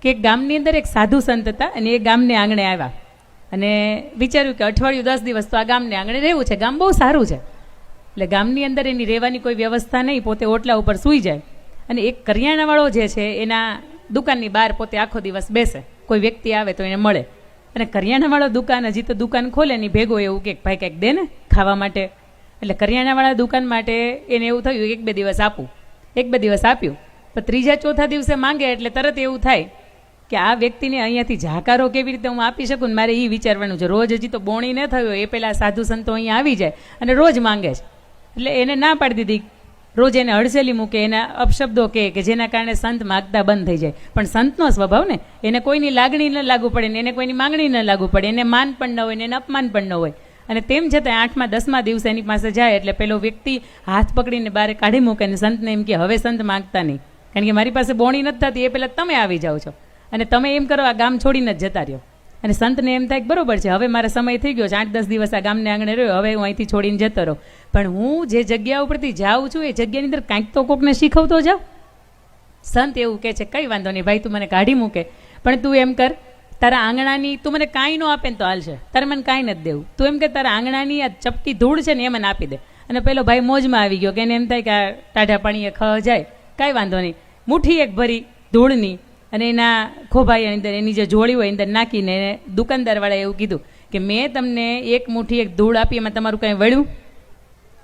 કે એક ગામની અંદર એક સાધુ સંત હતા અને એ ગામને આંગણે આવ્યા અને વિચાર્યું કે અઠવાડિયું 10 દિવસ તો આ ગામને આંગણે રહેવું છે, ગામ બહુ સારું છે. એટલે ગામની અંદર એની રહેવાની કોઈ વ્યવસ્થા નહીં, પોતે ઓટલા ઉપર સૂઈ જાય અને એક કરિયાણાવાળો જે છે એના દુકાનની બહાર પોતે આખો દિવસ બેસે, કોઈ વ્યક્તિ આવે તો એને મળે. અને કરિયાણાવાળો દુકાન હજી તો દુકાન ખોલે ની ભેગો એવું કે ભાઈ કંઈક દે ને ખાવા માટે. એટલે કરિયાણાવાળા દુકાન માટે એને એવું થયું 1-2 દિવસ આપું. 1-2 દિવસ આપ્યું, પણ ત્રીજા ચોથા દિવસે માંગે એટલે તરત એવું થાય કે આ વ્યક્તિને અહીંયાથી જાકારો કેવી રીતે હું આપી શકું ને મારે એ વિચારવાનું છે. રોજ હજી તો બોણી ન થયો એ પહેલાં સાધુ સંતો અહીંયા આવી જાય અને રોજ માંગે છે. એટલે એને ના પાડી દીધી. રોજ એને હડસેલી મૂકે, એના અપશબ્દો કે જેના કારણે સંત માગતા બંધ થઈ જાય. પણ સંતનો સ્વભાવ ને, એને કોઈની લાગણી ન લાગુ પડે ને એને કોઈની માંગણી ન લાગુ પડે, એને માન પણ ન હોય ને એને અપમાન પણ ન હોય. અને તેમ છતાં 8મા 10મા દિવસે એની પાસે જાય એટલે પેલો વ્યક્તિ હાથ પકડીને બહાર કાઢી મૂકે અને સંતને એમ કે હવે સંત માગતા નહીં, કારણ કે મારી પાસે બોણી નથી થતી, એ પહેલાં તમે આવી જાઓ છો અને તમે એમ કરો આ ગામ છોડીને જ જતા રહ્યો. અને સંતને એમ થાય કે બરોબર છે, હવે મારો સમય થઈ ગયો છે, 8-10 દિવસ આ ગામને આંગણે રહ્યો, હવે હું અહીંથી છોડીને જતો રહું. પણ હું જે જગ્યા ઉપરથી જાઉં છું એ જગ્યાની અંદર કાંઈક તો કોકને શીખવતો જાઉં. સંત એવું કહે છે કંઈ વાંધો નહીં ભાઈ, તું મને કાઢી મૂકે, પણ તું એમ કર તારા આંગણાની, તું મને કાંઈ ન આપે ને તો હાલશે, તારે મને કાંઈ નથી દેવું, તું એમ કે તારા આંગણાની આ ચપટી ધૂળ છે ને એ મને આપી દે. અને પેલો ભાઈ મોજમાં આવી ગયો કે એને એમ થાય કે આ ટાઢા પાણીએ ખ જાય, કાંઈ વાંધો નહીં. મુઠ્ઠી એક ભરી ધૂળની અને એના ખોભાઈ અંદર એની જે જોડી હોય અંદર નાખીને દુકાનદારવાળાએ એવું કીધું કે મેં તમને એક મુઠ્ઠી એક ધૂળ આપી, એમાં તમારું કાંઈ વળ્યું?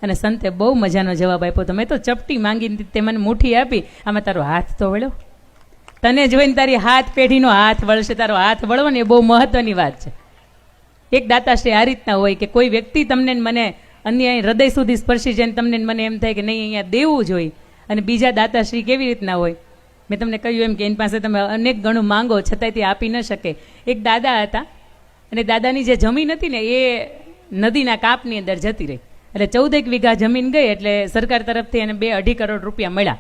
અને સંતે બહુ મજાનો જવાબ આપ્યો, તો મેં તો ચપટી માંગીને તે મને મુઠ્ઠી આપી, આમાં તારો હાથ તો વળ્યો? તને જોઈને તારી હાથ પેઢીનો હાથ વળશે, તારો હાથ વળવો ને એ બહુ મહત્વની વાત છે. એક દાતાશ્રી આ રીતના હોય કે કોઈ વ્યક્તિ તમને મને અન્ય હૃદય સુધી સ્પર્શી જાય, તમને મને એમ થાય કે નહીં અહીંયા દેવું જોઈએ. અને બીજા દાતાશ્રી કેવી રીતના હોય, મેં તમને કહ્યું એમ કે એની પાસે તમે અનેક ગણું માંગો છતાંય તે આપી ન શકે. એક દાદા હતા અને દાદાની જે જમીન હતી ને એ નદીના કાપની અંદર જતી રહી. એટલે 14 વીઘા જમીન ગઈ એટલે સરકાર તરફથી એને 2-2.5 કરોડ રૂપિયા મળ્યા.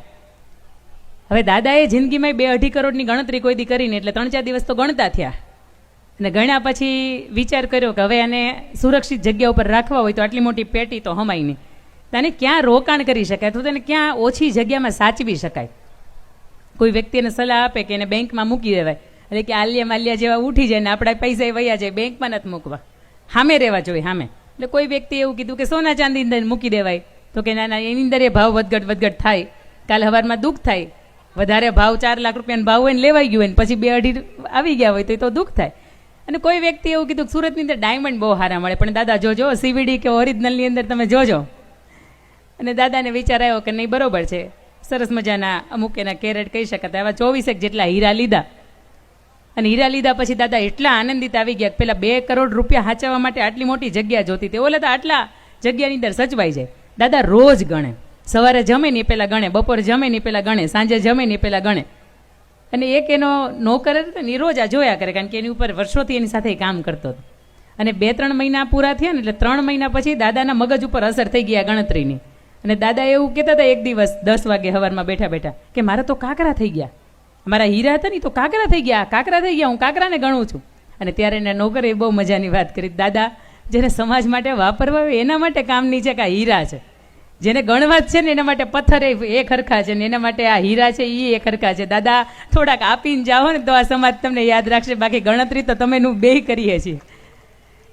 હવે દાદાએ જિંદગીમાં 2-2.5 કરોડની ગણતરી કોઈ દી કરીને એટલે 3-4 દિવસ તો ગણતા થયા. અને ગણ્યા પછી વિચાર કર્યો કે હવે આને સુરક્ષિત જગ્યા ઉપર રાખવા હોય તો આટલી મોટી પેટી તો હમાય નહીં, તેને ક્યાં રોકાણ કરી શકાય, તો તેને ક્યાં ઓછી જગ્યામાં સાચવી શકાય. કોઈ વ્યક્તિ એને સલાહ આપે કે એને બેંકમાં મૂકી દેવાય, એટલે કે આલિયા માલિયા જેવા ઉઠી જાય ને આપણા પૈસા વયા જાય, બેંકમાં નથી મૂકવા, સામે રહેવા જોઈએ સામે. એટલે કોઈ વ્યક્તિ એવું કીધું કે સોના ચાંદી અંદર મૂકી દેવાય, તો કે ના ના એની અંદર એ ભાવ વધઘટ થાય, કાલે સવારમાં દુઃખ થાય, વધારે ભાવ 4 લાખ રૂપિયાનો ભાવ હોય ને લેવાઈ ગયું હોય ને પછી 2-2.5 આવી ગયા હોય તો દુઃખ થાય. અને કોઈ વ્યક્તિ એવું કીધું કે સુરતની અંદર ડાયમંડ બહુ સારા મળે, પણ દાદા જોજો સીવીડી કે ઓરિજિનલની અંદર તમે જોજો. અને દાદાને વિચાર આવ્યો કે નહીં બરોબર છે, સરસ મજાના અમુક એના કેરેટ કહી શકાતા એવા 24 જેટલા હીરા લીધા. અને હીરા લીધા પછી દાદા એટલા આનંદિત આવી ગયા, પેલા 2 કરોડ રૂપિયા સાચવવા માટે આટલી મોટી જગ્યા જોતી હતી, ઓલા તો આટલા જગ્યાની અંદર સચવાઈ જાય. દાદા રોજ ગણે, સવારે જમે ને પહેલાં ગણે, બપોરે જમે ને પહેલાં ગણે, સાંજે જમે ને પહેલાં ગણે. અને એક એનો નોકર હતો ને એ રોજ આ જોયા કરે, કારણ કે એની ઉપર વર્ષોથી એની સાથે કામ કરતો હતો. અને 2-3 મહિના પૂરા થયા ને એટલે 3 મહિના પછી દાદાના મગજ ઉપર અસર થઈ ગયા ગણતરીની. અને દાદા એવું કહેતા હતા એક દિવસ 10 વાગે સવારમાં બેઠા બેઠા કે મારા તો કાંકરા થઈ ગયા, મારા હીરા હતા ને તો કાંકરા થઈ ગયા, હું કાંકરાને ગણું છું. અને ત્યારે એના નોકરે બહુ મજાની વાત કરી, દાદા જેને સમાજ માટે વાપરવા હોય એના માટે કામની છે કે આ હીરા છે, જેને ગણવા જ છે ને એના માટે પથ્થર એ ખરખા છે ને એના માટે આ હીરા છે એ ખરખા છે. દાદા થોડાક આપીને જાઓ ને તો આ સમાજ તમને યાદ રાખશે, બાકી ગણતરી તો તમે બે કરીએ છીએ.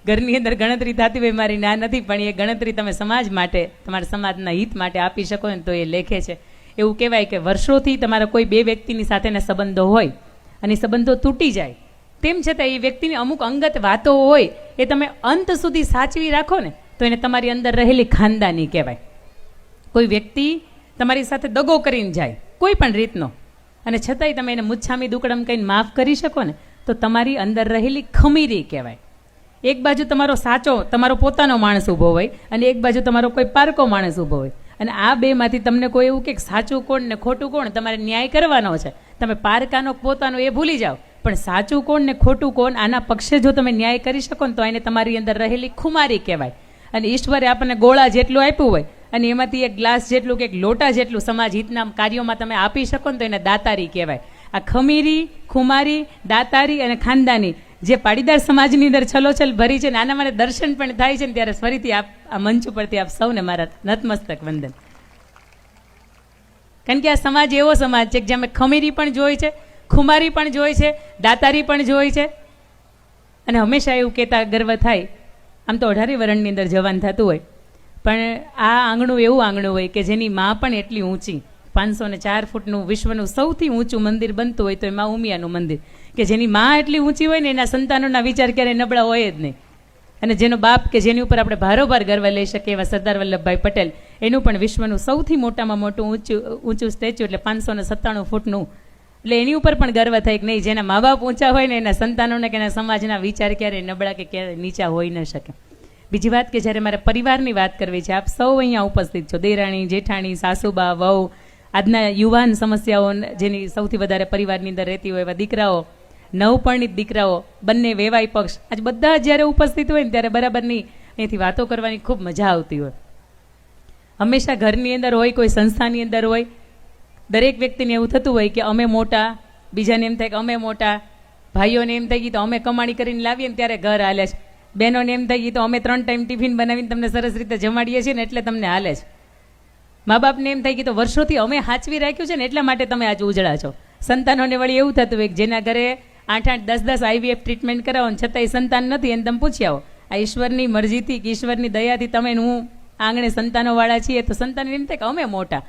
ઘરની અંદર ગણતરી થતી હોય મારી ના નથી, પણ એ ગણતરી તમે સમાજ માટે, તમારા સમાજના હિત માટે આપી શકો ને તો એ લેખે છે. એવું કહેવાય કે વર્ષોથી તમારા કોઈ 2 વ્યક્તિની સાથેના સંબંધો હોય અને સંબંધો તૂટી જાય, તેમ છતાં એ વ્યક્તિની અમુક અંગત વાતો હોય એ તમે અંત સુધી સાચવી રાખો ને તો એને તમારી અંદર રહેલી ખાનદાની કહેવાય. કોઈ વ્યક્તિ તમારી સાથે દગો કરીને જાય કોઈ પણ રીતનો, અને છતાંય તમે એને મુચ્છામી દુકડમ કહીને માફ કરી શકો ને તો તમારી અંદર રહેલી ખમીરી કહેવાય. એક બાજુ તમારો સાચો, તમારો પોતાનો માણસ ઊભો હોય અને એક બાજુ તમારો કોઈ પારકો માણસ ઊભો હોય, અને આ બેમાંથી તમને કોઈ એવું કે સાચું કોણ ને ખોટું કોણ તમારે ન્યાય કરવાનો છે. તમે પારકાનો પોતાનો એ ભૂલી જાઓ, પણ સાચું કોણ ને ખોટું કોણ આના પક્ષે જો તમે ન્યાય કરી શકો ને તો એને તમારી અંદર રહેલી ખુમારી કહેવાય. અને ઈશ્વરે આપણને ગોળા જેટલું આપ્યું હોય અને એમાંથી એક ગ્લાસ જેટલું કે એક લોટા જેટલું સમાજ હિતના કાર્યોમાં તમે આપી શકો ને તો એને દાતારી કહેવાય. આ ખમીરી, ખુમારી, દાતારી અને ખાનદાની જે પાટીદાર સમાજની અંદર છલોછલ ભરી છે ને આના મને દર્શન પણ થાય છે ને ત્યારે ફરીથી આ મંચ ઉપરથી આપ સૌને મારા નતમસ્તક વંદન. કારણ કે આ સમાજ એવો સમાજ છે કે જ્યાં ખમીરી પણ જોઈ છે, ખુમારી પણ જોઈ છે, દાતારી પણ જોઈ છે. અને હંમેશા એવું કહેતા ગર્વ થાય, આમ તો 18 વર્ષની અંદર જવાન થતું હોય, પણ આ આંગણું એવું આંગણું હોય કે જેની માં પણ એટલી ઊંચી, 504 ફૂટનું વિશ્વનું સૌથી ઊંચું મંદિર બનતું હોય તો એ માં ઉમિયાનું મંદિર, કે જેની માં એટલી ઊંચી હોય ને એના સંતાનોના વિચાર ક્યારેય નબળા હોય જ નહીં. અને જેનો બાપ કે જેની ઉપર આપણે ભારોભાર ગર્વ લઈ શકીએ એવા સરદાર વલ્લભભાઈ પટેલ, એનું પણ વિશ્વનું સૌથી મોટામાં મોટું ઊંચું સ્ટેચ્યુ એટલે 597 ફૂટનું. એટલે એની ઉપર પણ ગર્વ થાય કે નહીં, જેના મા બાપ ઊંચા હોય ને એના સંતાનોને કે એના સમાજના વિચાર ક્યારેય નબળા કે ક્યારેય નીચા હોઈ ન શકે. બીજી વાત કે જ્યારે મારા પરિવારની વાત કરવી છે, આપ સૌ અહીંયા ઉપસ્થિત છો, દેરાણી, જેઠાણી, સાસુબા, વહુ, આજના યુવાન સમસ્યાઓ જેની સૌથી વધારે પરિવારની અંદર રહેતી હોય એવા દીકરાઓ, નવપરણિત દીકરાઓ, બંને વેવાઈ પક્ષ, આજ બધા જ્યારે ઉપસ્થિત હોય ને ત્યારે બરાબરની અહીંથી વાતો કરવાની ખૂબ મજા આવતી હોય. હંમેશા ઘરની અંદર હોય, કોઈ સંસ્થાની અંદર હોય, દરેક વ્યક્તિને એવું થતું હોય કે અમે મોટા, બીજાને એમ થાય કે અમે મોટા, ભાઈઓને એમ થાય કે તો અમે કમાણી કરીને લાવીએ ને ત્યારે ઘર હાલે છે, બહેનોને એમ થાય કે તો અમે 3 ટાઈમ ટિફિન બનાવીને તમને સરસ રીતે જમાડીએ છીએ ને એટલે તમને હાલે છે, મા બાપને એમ થાય કે તો વર્ષોથી અમે હાચવી રાખ્યું છે ને એટલા માટે તમે આજે ઉજળા છો. સંતાનોને વળી એવું થતું હોય કે જેના ઘરે 8-8, 10-10 IVF ટ્રીટમેન્ટ કરાવો ને છતાંય સંતાન નથી એને તમે પૂછી આવો, આ ઈશ્વરની મરજીથી કે ઈશ્વરની દયાથી તમે હું આંગણે સંતાનોવાળા છીએ, તો સંતાન એમ થાય કે અમે મોટા.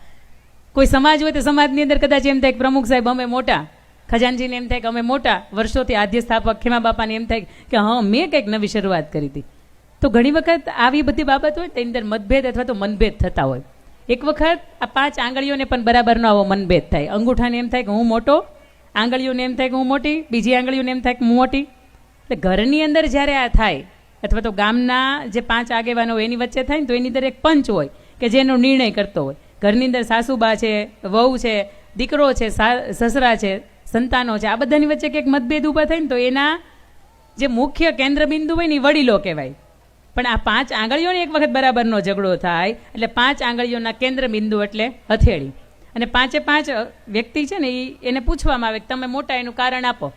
કોઈ સમાજ હોય તો સમાજની અંદર કદાચ એમ થાય કે પ્રમુખ સાહેબ અમે મોટા, ખજાનજીને એમ થાય કે અમે મોટા, વર્ષોથી આદ્ય સ્થાપક ખેમા બાપાને એમ થાય કે હા મેં કંઈક નવી શરૂઆત કરી હતી. તો ઘણી વખત આવી બધી બાબત હોય તેની અંદર મતભેદ અથવા તો મનભેદ થતા હોય. એક વખત આ 5 આંગળીઓને પણ બરાબરનો આવો મનભેદ થાય. અંગૂઠાને એમ થાય કે હું મોટો, આંગળીઓને એમ થાય કે હું મોટી, બીજી આંગળીઓને એમ થાય કે હું મોટી. એટલે ઘરની અંદર જ્યારે આ થાય અથવા તો ગામના જે 5 આગેવાનો એની વચ્ચે થાય ને તો એની અંદર એક પંચ હોય કે જેનો નિર્ણય કરતો હોય. ઘરની અંદર સાસુબા છે, વહુ છે, દીકરો છે, સસરા છે, સંતાનો છે, આ બધાની વચ્ચે કંઈક મતભેદ ઊભા થાય ને તો એના જે મુખ્ય કેન્દ્રબિંદુ હોય ને એ વડીલો કહેવાય. પણ આ 5 આંગળીઓને એક વખત બરાબરનો ઝઘડો થાય એટલે 5 આંગળીઓના કેન્દ્રબિંદુ એટલે હથેળી. અને 5 વ્યક્તિ છે ને એને પૂછવામાં આવે કે તમે મોટા એનું કારણ આપો.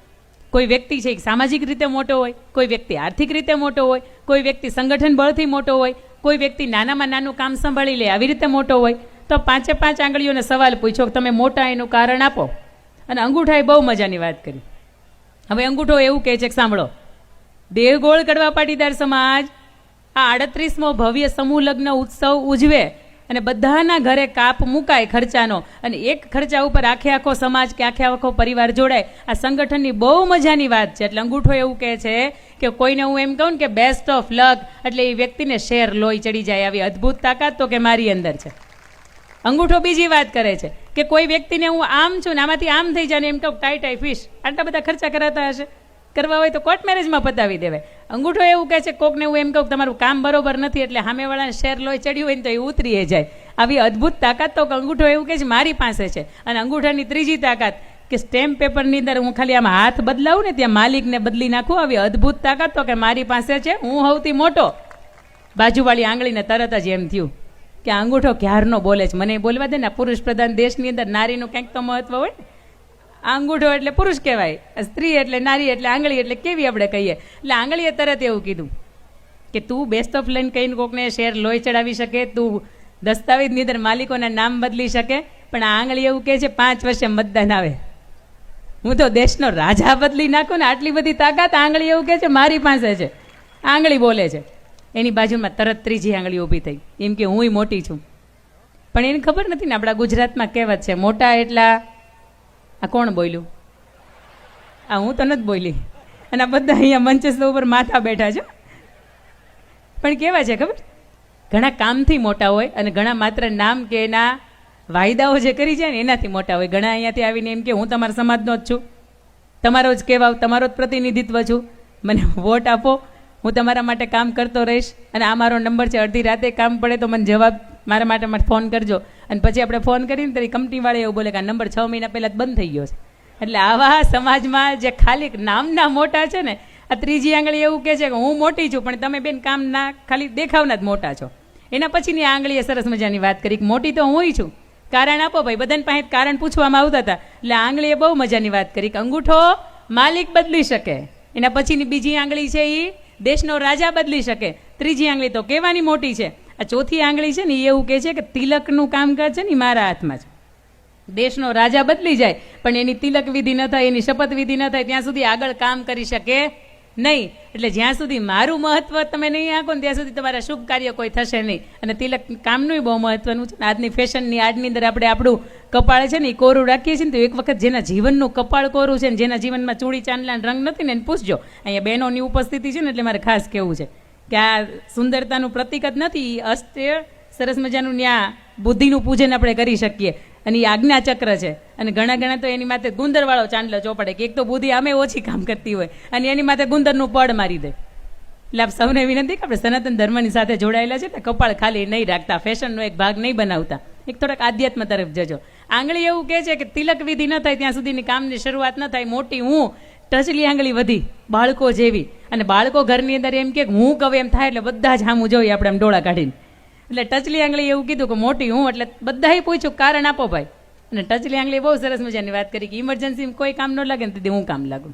કોઈ વ્યક્તિ છે સામાજિક રીતે મોટો હોય, કોઈ વ્યક્તિ આર્થિક રીતે મોટો હોય, કોઈ વ્યક્તિ સંગઠન બળથી મોટો હોય, કોઈ વ્યક્તિ નાનામાં નાનું કામ સંભાળી લે આવી રીતે મોટો હોય. તો 5 આંગળીઓને સવાલ પૂછ્યો કે તમે મોટા એનું કારણ આપો. અને અંગૂઠાએ બહુ મજાની વાત કરી. હવે અંગૂઠો એવું કહે છે કે સાંભળો, દેવગોળ કડવા પાટીદાર સમાજ આ 38મો ભવ્ય સમૂહ લગ્ન ઉત્સવ ઉજવે અને બધાના ઘરે કાપ મુકાય ખર્ચાનો, અને એક ખર્ચા ઉપર આખો સમાજ કે આખો પરિવાર જોડાય, આ સંગઠનની બહુ મજાની વાત છે. એટલે અંગૂઠો એવું કહે છે કે કોઈને હું એમ કહું કે બેસ્ટ ઓફ લક, એટલે એ વ્યક્તિને શેર લોહી ચડી જાય આવી અદ્ભુત તાકાત તો કે મારી અંદર છે. અંગૂઠો બીજી વાત કરે છે કે કોઈ વ્યક્તિને હું આમ છું ને આમાંથી આમ થઈ જાય ને એમ કહું ટાઈ ફિશ, આટલા બધા ખર્ચા કરાતા હશે, કરવા હોય તો કોર્ટ મેરેજમાં પતાવી દેવાય. અંગૂઠો એવું કહે છે કોકને હું એમ કહું તમારું કામ બરોબર નથી એટલે સામેવાળાને શેર લોહી ચડ્યું હોય ને તો એ ઉતરી જાય. આવી અદ્ભુત તાકાત તો અંગૂઠો એવું કહે છે મારી પાસે છે. અને અંગૂઠાની ત્રીજી તાકાત કે સ્ટેમ્પ પેપરની અંદર હું ખાલી આમ હાથ બદલાવું ને ત્યાં માલિકને બદલી નાખું, આવી અદ્ભુત તાકાત તો કે મારી પાસે છે, હું સૌથી મોટો. બાજુવાળી આંગળીને તરત જ એમ થયું કે અંગૂઠો ક્યારનો બોલે છે, મને બોલવા દે ને. પુરુષ પ્રધાન દેશની અંદર નારીનું કંઈક તો મહત્વ હોય ને. અંગૂઠો એટલે પુરુષ કહેવાય, સ્ત્રી એટલે નારી, એટલે આંગળી એટલે કેવી આપણે કહીએ. એટલે આંગળીએ તરત એવું કીધું કે તું બેસ્ટ ઓફ લઈને કહીને કોકને શેર લોહી ચડાવી શકે, તું દસ્તાવેજની અંદર માલિકોના નામ બદલી શકે, પણ આ આંગળી એવું કહે છે 5 વર્ષે મતદાન આવે હું તો દેશનો રાજા બદલી નાખું ને. આટલી બધી તાકાત આંગળી એવું કહે છે મારી પાસે છે. આંગળી બોલે છે. એની બાજુમાં તરત ત્રીજી આંગળી ઊભી થઈ, એમ કે હુંય મોટી છું. પણ એને ખબર નથી ને આપણા ગુજરાતમાં કહેવત છે મોટા એટલા, આ કોણ બોલ્યું? આ હું તો નથી બોલી. અને આ બધા અહીંયા મંચસ્થ ઉપર માથા બેઠા છે. પણ કેવા છે ખબર, ઘણા કામથી મોટા હોય અને ઘણા માત્ર નામ કે એના વાયદાઓ જે કરી જાય ને એનાથી મોટા હોય. ઘણા અહીંયાથી આવીને એમ કે હું તમારા સમાજનો જ છું, તમારો જ કહેવાવ, તમારો જ પ્રતિનિધિત્વ છું, મને વોટ આપો, હું તમારા માટે કામ કરતો રહીશ. અને આ મારો નંબર છે, અડધી રાતે કામ પડે તો મને જવાબ મારા માટે ફોન કરજો. અને પછી આપણે ફોન કરીને તો કંપનીવાળા એવું બોલે કે આ નંબર 6 મહિના પહેલાં જ બંધ થઈ ગયો છે. એટલે આવા સમાજમાં જે ખાલી નામના મોટા છે ને, આ ત્રીજી આંગળી એવું કહે છે કે હું મોટી છું પણ તમે બેન કામ ના ખાલી દેખાવના જ મોટા છો. એના પછીની આંગળીએ સરસ મજાની વાત કરી કે મોટી તો હું છું, કારણ આપો ભાઈ. બધાને પાસે કારણ પૂછવામાં આવતા હતા. એટલે આંગળીએ બહુ મજાની વાત કરી કે અંગૂઠો માલિક બદલી શકે, એના પછીની બીજી આંગળી છે એ દેશનો રાજા બદલી શકે, ત્રીજી આંગળી તો કહેવાની મોટી છે. આ ચોથી આંગળી છે ને એ એવું કહે છે કે તિલકનું કામકાજ છે ને એ મારા હાથમાં છે. દેશનો રાજા બદલી જાય પણ એની તિલક વિધિ ન થાય, એની શપથ વિધિ ન થાય ત્યાં સુધી આગળ કામ કરી શકે નહીં. એટલે જ્યાં સુધી મારું મહત્વ તમે નહીં આંકો ને ત્યાં સુધી તમારા શુભ કાર્ય કોઈ થશે નહીં. અને તિલક કામનું બહુ મહત્વનું છે. આજની ફેશનની આડની અંદર આપણે આપણું કપાળ છે ને એ કોરું રાખીએ છીએ ને, તો એક વખત જેના જીવનનું કપાળ કોરું છે ને, જેના જીવનમાં ચૂડી ચાંદલા રંગ નથી ને, એને પૂછજો. અહીંયા બહેનોની ઉપસ્થિતિ છે ને એટલે મારે ખાસ કહેવું છે કે આ સુંદરતાનું પ્રતીક જ નથી, અસ્ત્ય સરસ મજાનું ત્યાં બુદ્ધિનું પૂજન આપણે કરી શકીએ. અને એ આજ્ઞા ચક્ર છે. અને ઘણા તો એની માથે ગુંદરવાળો ચાંદલો ચોપડે કે એક તો બુદ્ધિ આમે ઓછી કામ કરતી હોય અને એની માથે ગુંદરનું પડ મારી દે. એટલે આપ સૌને વિનંતી કે આપણે સનાતન ધર્મની સાથે જોડાયેલા છે, કપાળ ખાલી નહીં રાખતા, ફેશનનો એક ભાગ નહીં બનાવતા, એક થોડાક આધ્યાત્મ તરફ જજો. આંગળી એવું કહે છે કે તિલક વિધિ ન થાય ત્યાં સુધીની કામની શરૂઆત ન થાય. મોટી હું ટચલી આંગળી વધી બાળકો જેવી, અને બાળકો ઘરની અંદર એમ કે હું કવે એમ થાય એટલે બધા જ સામું જોઈએ આપણે એમ ડોળા કાઢીને. એટલે ટચલી આંગળી એવું કીધું કે મોટી હું, એટલે બધાએ પૂછ્યું કારણ આપો ભાઈ. અને ટચલી આંગળી બહુ સરસ મજાની વાત કરી કે ઇમરજન્સી કોઈ કામ ન લાગે ને તેથી હું કામ લાગુ.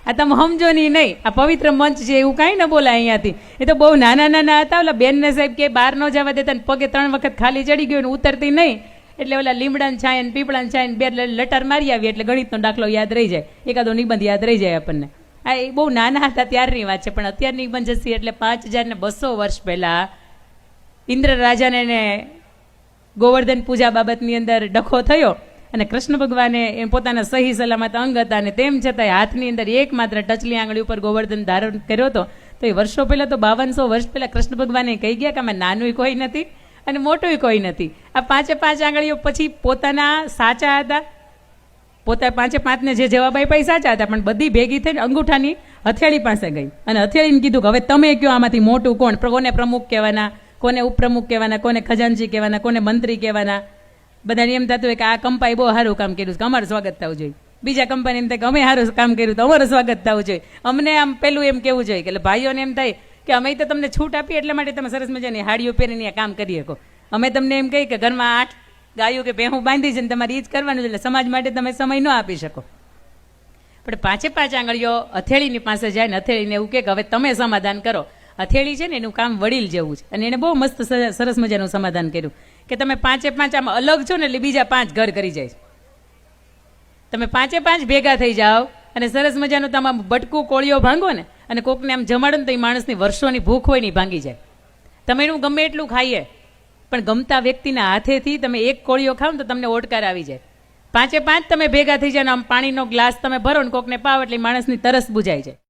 આ તમે સમજો નહીં. આ પવિત્ર મંચ છે એવું કાંઈ ન બોલાય અહીંયાથી. એ તો બહુ નાના હતા. ઓલા બેનને સાહેબ કે બહાર ન જવા દેતા ને પગે 3 વખત ખાલી ચડી ગયો ને ઉતરતી નહીં, એટલે ઓલા લીમડાને છાંય ને પીપળાને છાંય ને 2 લટાર મારી આવી એટલે ગણિતનો દાખલો યાદ રહી જાય, એકાદો નિબંધ યાદ રહી જાય આપણને. આ એ બહુ નાના હતા ત્યારની વાત છે. પણ અત્યારની નિબંધ એટલે 5200 વર્ષ પહેલા ઇન્દ્ર રાજાને એને ગોવર્ધન પૂજા બાબતની અંદર ડખો થયો અને કૃષ્ણ ભગવાને એ પોતાના સહી સલામત અંગ હતા અને તેમ છતાંય હાથની અંદર એકમાત્ર ટચલી આંગળી ઉપર ગોવર્ધન ધારણ કર્યો હતો. તો એ વર્ષો પહેલાં તો 5200 વર્ષ પહેલાં કૃષ્ણ ભગવાને કહી ગયા કે આમાં નાનું કોઈ નથી અને મોટું કોઈ નથી. આ 5 આંગળીઓ પછી પોતાના સાચા હતા, પોતા 5 ને જે જવાબ આપ્યા એ સાચા હતા, પણ બધી ભેગી થઈને અંગૂઠાની હથેળી પાસે ગઈ અને હથેળીને કીધું કે હવે તમે કયો આમાંથી મોટું કોણ, કોને પ્રમુખ કહેવાના, કોને ઉપપ્રમુખ કહેવાના, કોને ખજાનચી કહેવાના, કોને મંત્રી કહેવાના. બધાને એમ થતું હોય કે આ કંપાએ બહુ સારું કામ કર્યું કે અમારું સ્વાગત થવું જોઈએ. બીજા કંપની એમ થાય કે અમે સારું કામ કર્યું તો અમારું સ્વાગત થવું જોઈએ. અમને આમ પેલું એમ કેવું જોઈએ કે ભાઈઓને એમ થાય કે અમે તો તમને છૂટ આપીએ એટલા માટે તમે સરસ મજાની હાડીઓ પહેરીને કામ કરી શકો. અમે તમને એમ કહી કે ઘરમાં 8 ગાયો કે ભેહું બાંધી છે ને તમારે એ જ કરવાનું છે, એટલે સમાજ માટે તમે સમય ન આપી શકો. પણ 5 આંગળીઓ હથેળીની પાસે જાય ને હથેળીને એવું કે હવે તમે સમાધાન કરો. હથેળી છે ને એનું કામ વડીલ જેવું છે અને એને બહુ મસ્ત સરસ મજાનું સમાધાન કર્યું કે તમે 5 આમ અલગ છો ને એટલે બીજા 5 ઘર કરી જાય. તમે 5 ભેગા થઈ જાઓ અને સરસ મજાનું તમામ બટકું કોળીઓ ભાંગો ને અને કોકને આમ જમાડો ને તો એ માણસની વર્ષોની ભૂખ હોય ને ભાંગી જાય. તમે એનું ગમે એટલું ખાઈએ પણ ગમતા વ્યક્તિના હાથેથી તમે એક કોળીઓ ખાવ ને તો તમને ઓડકાર આવી જાય. 5 તમે ભેગા થઈ જાય ને આમ પાણીનો ગ્લાસ તમે ભરો ને કોકને પાવ એટલે માણસની તરસ બુજાઈ જાય.